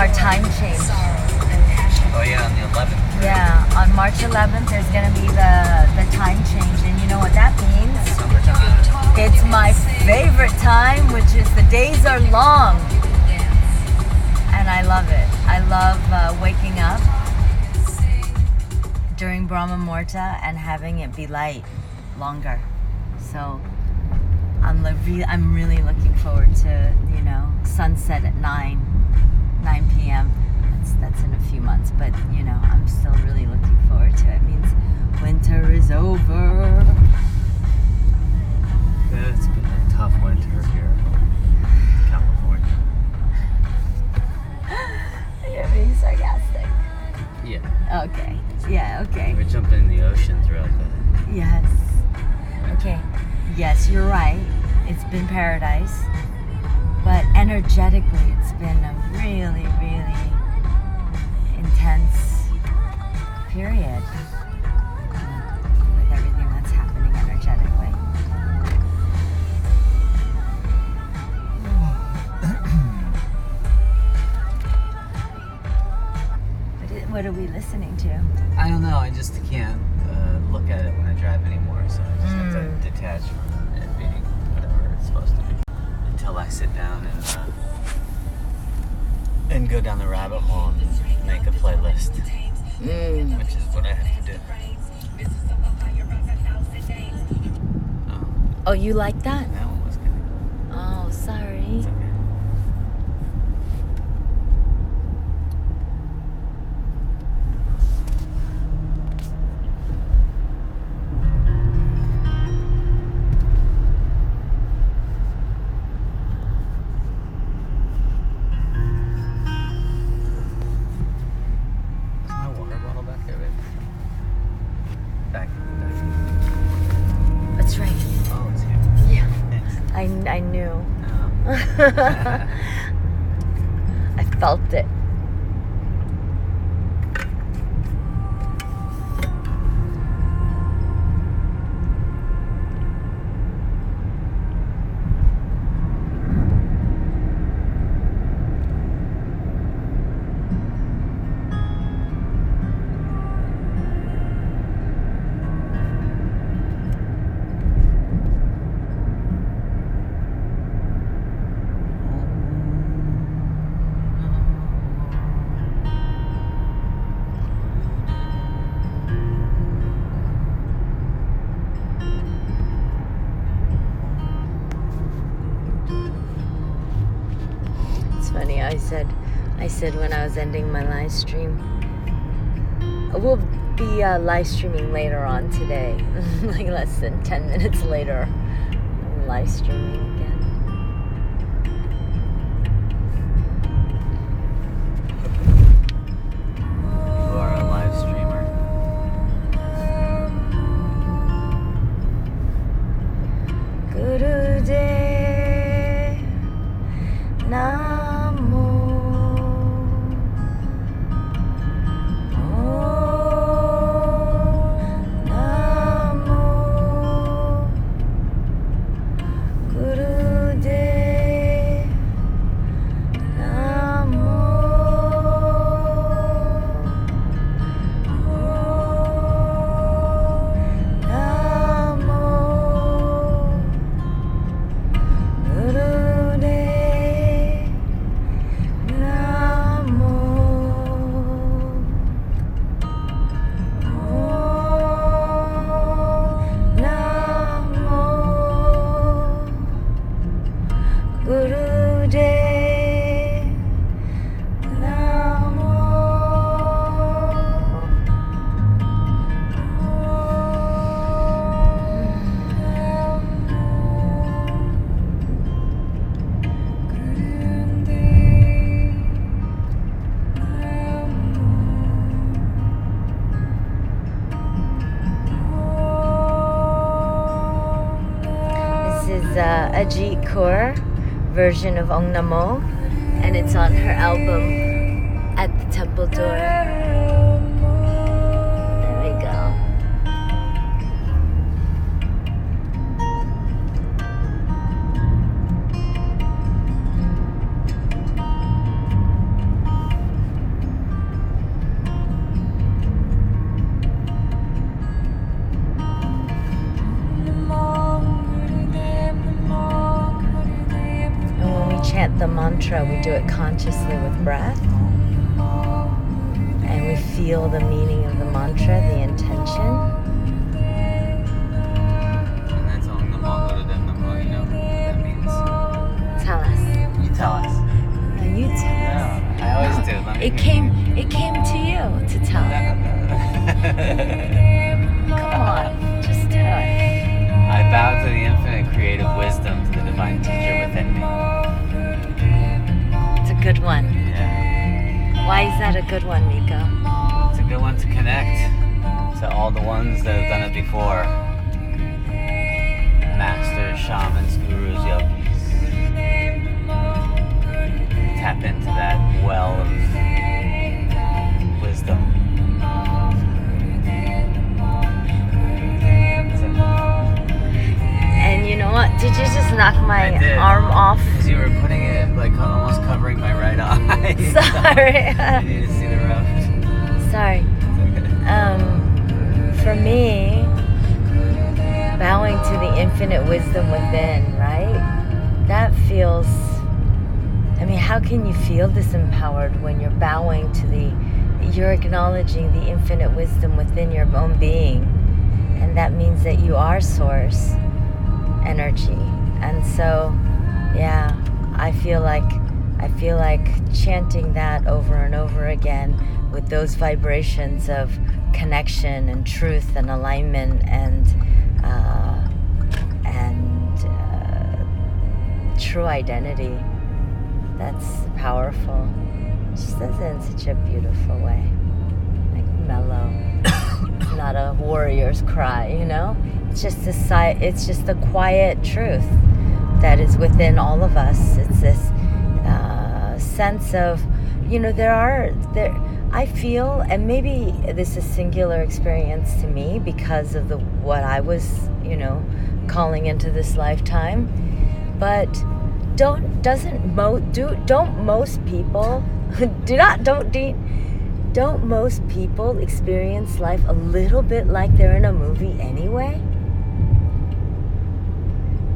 our time change. Oh yeah, on the 11th. Yeah, on March 11th, there's going to be the time change. And you know what that means? Summertime. It's my favorite time, which is the days are long. And I love it. I love waking up during Brahma Muhurta and having it be light longer. So I'm really looking forward to, sunset at 9 p.m. That's in a few months, but I'm still really looking forward to it. It means winter is over. Yeah, it's been a tough winter here in California. You're being sarcastic. Yeah. Okay. Yeah, okay. We're jumping in the ocean throughout the... Yes. Okay. Yes, you're right. It's been paradise. But energetically, it's been a really, really intense period with everything that's happening energetically. What are we listening to? I don't know. I just can't look at it when I drive anymore, so I just have to detach from it being whatever it's supposed to be until I sit down and go down the rabbit hole and make a playlist, which is what I have to do. Oh, you like that? That one was good. Oh, sorry. It's okay. That's right. Oh, it's here. Yeah. Thanks. I knew. Oh. I felt it. Funny, I said when I was ending my live stream, we'll be live streaming later on today, like less than 10 minutes later, live streaming again. You are a live streamer. Gurudev Namo. Ajit Kaur version of Om Namo, and it's on her album At the Temple Door. There we go. mantra, we do it consciously with breath. And we feel the meaning of the mantra, the intention. And that's Om Namo Buddha Namo, you know what that means? Tell us. You tell us. No, you tell us. No, I always do. Let me It came to you to tell. Come on, just do it. I bow to the infinite creative wisdom, to the divine teacher within me. It's a good one. Yeah. Why is that a good one, Miko? It's a good one to connect to all the ones that have done it before. Masters, shamans, gurus, yogis. Tap into that well of wisdom. And you know what? Did you just knock my I did. arm off? Because you were putting it like almost covering my right eye. Sorry. I need to see the rough. Sorry. It's okay. For me, bowing to the infinite wisdom within, right? That feels, I mean, how can you feel disempowered when you're bowing to you're acknowledging the infinite wisdom within your own being? And that means that you are source energy. And so, yeah, I feel like chanting that over and over again with those vibrations of connection and truth and alignment and true identity. That's powerful. She says it in such a beautiful way, like mellow. It's not a warrior's cry, you know. It's just it's just the quiet truth that is within all of us. It's this sense of, you know, I feel, and maybe this is singular experience to me because of what I was, you know, calling into this lifetime. But don't most people experience life a little bit like they're in a movie anyway?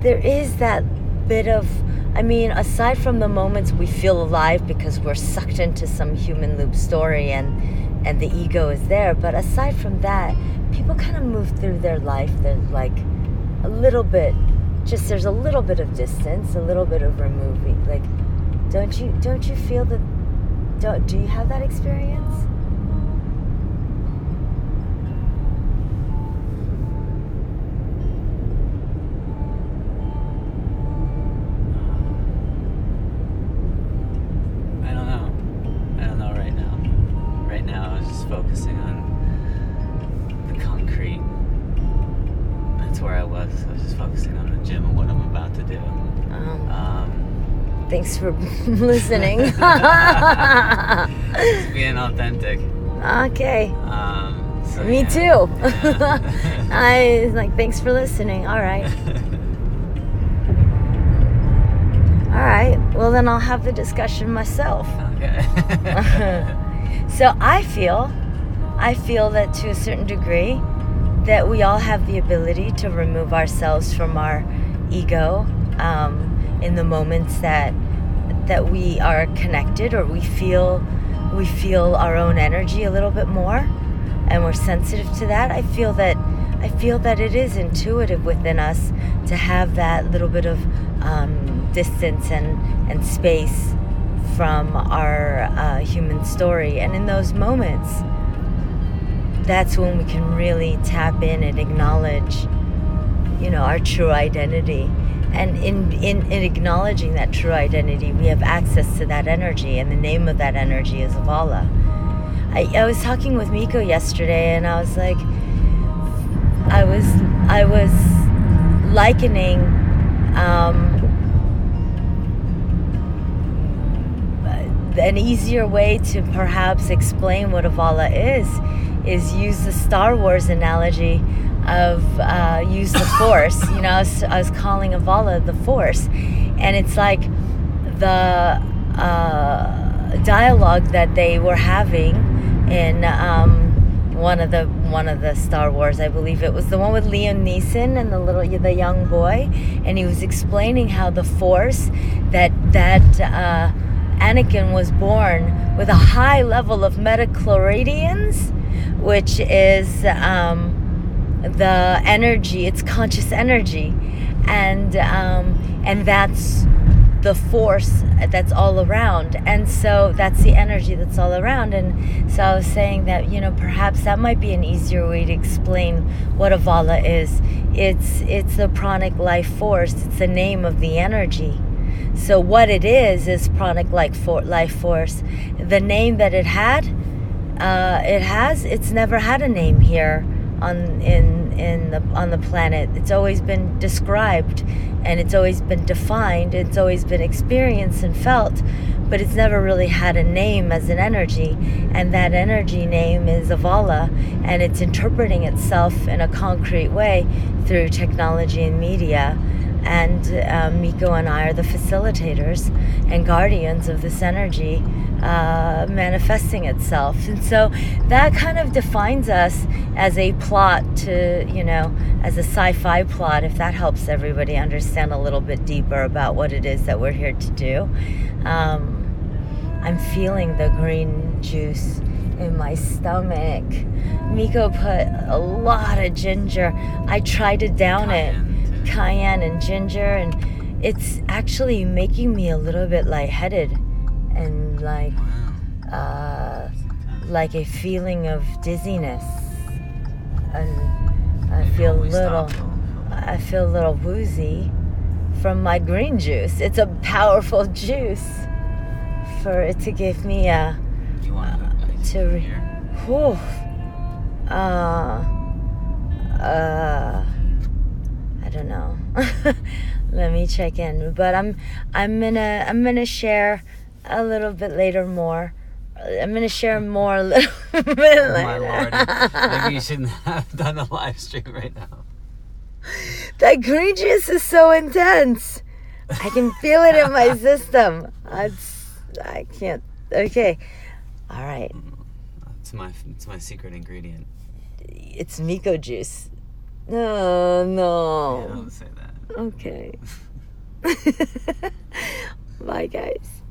There is that bit of, I mean, aside from the moments we feel alive because we're sucked into some human loop story and the ego is there, but aside from that, people kind of move through their life. There's like a little bit, just there's a little bit of distance, a little bit of removing. Like, don't you feel that? Do you have that experience? I don't know right now. Right now I was just focusing on the concrete. That's where I was. I was just focusing on the gym and what I'm about to do. Thanks for listening. Just being authentic. Okay. So, Me yeah. too. Yeah. I was like, thanks for listening. All right. All right. Well, then I'll have the discussion myself. Okay. So I feel that to a certain degree that we all have the ability to remove ourselves from our ego in the moments that we are connected, or we feel our own energy a little bit more, and we're sensitive to that. I feel that it is intuitive within us to have that little bit of distance and space from our human story. And in those moments, that's when we can really tap in and acknowledge, you know, our true identity. And in acknowledging that true identity, we have access to that energy, and the name of that energy is Avala. I was talking with Miko yesterday, and I was like, I was likening an easier way to perhaps explain what Avala is use the Star Wars analogy of use the Force. You know, I was calling Avala the Force, and it's like the dialogue that they were having in one of the Star Wars. I believe it was the one with Liam Neeson and the young boy, and he was explaining how the Force that Anakin was born with a high level of metachloradians, which is the energy. It's conscious energy, and that's the force that's all around. And so that's the energy that's all around. And so I was saying that, perhaps that might be an easier way to explain what Avala is. It's the pranic life force. It's the name of the energy. So what it is pranic life force. The name that it's never had a name here on the planet. It's always been described, and it's always been defined. It's always been experienced and felt, but it's never really had a name as an energy. And that energy name is Avala, and it's interpreting itself in a concrete way through technology and media. And Miko and I are the facilitators and guardians of this energy manifesting itself. And so that kind of defines us as a plot to, as a sci-fi plot, if that helps everybody understand a little bit deeper about what it is that we're here to do. I'm feeling the green juice in my stomach. Miko put a lot of ginger. I tried to down it. Cayenne and ginger, and it's actually making me a little bit lightheaded and like a feeling of dizziness, and I feel a little woozy from my green juice. It's a powerful juice for it to give me I don't know. Let me check in. But I'm gonna share a little bit later more. I'm gonna share more a little bit later. My Lord. Maybe you shouldn't have done a live stream right now. That green juice is so intense. I can feel it in my system. I can't. Okay. All right. It's my secret ingredient. It's Miko juice. No. Yeah, don't say that. Okay. Bye, guys.